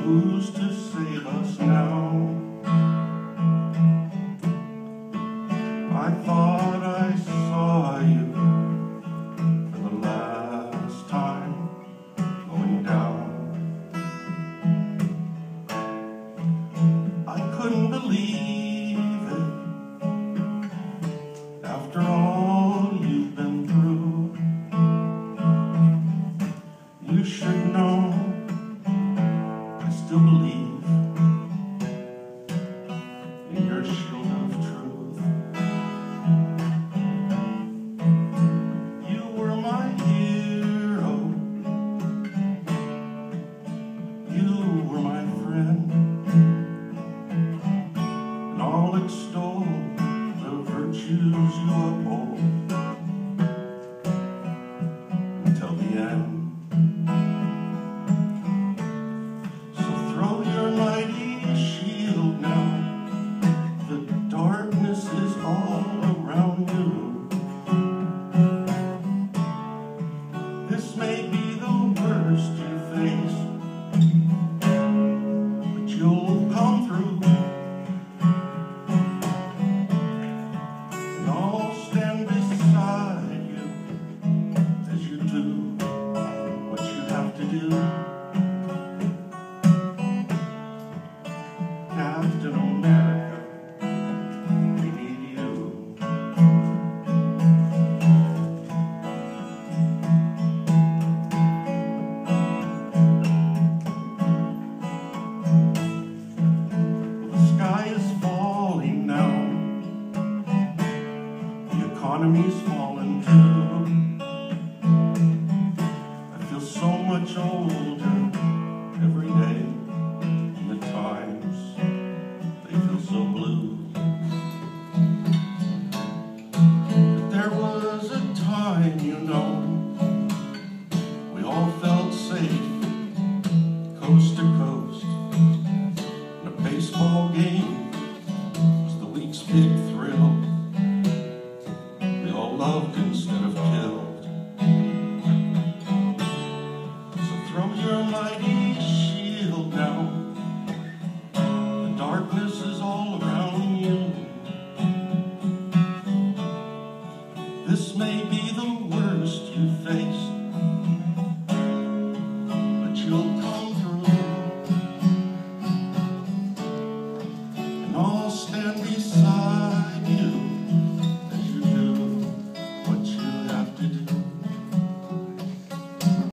Who's to save us now? I thought I saw you for the last time going down. I couldn't believe it after all you've been through. You should know I still believe in your shield of truth. You were my hero. You were my friend. And I'll extol the virtues you uphold until the end. Throw your mighty shield now. The darkness is all around you. This may be the worst you face, but you'll come through. And I'll stand beside you as you do what you have to do. Captain America, we need you. Well, the sky is falling now. The economy's fallen too. I feel so much older every day. The times, they feel so blue. But there was a time, you know, we all felt safe, coast to coast.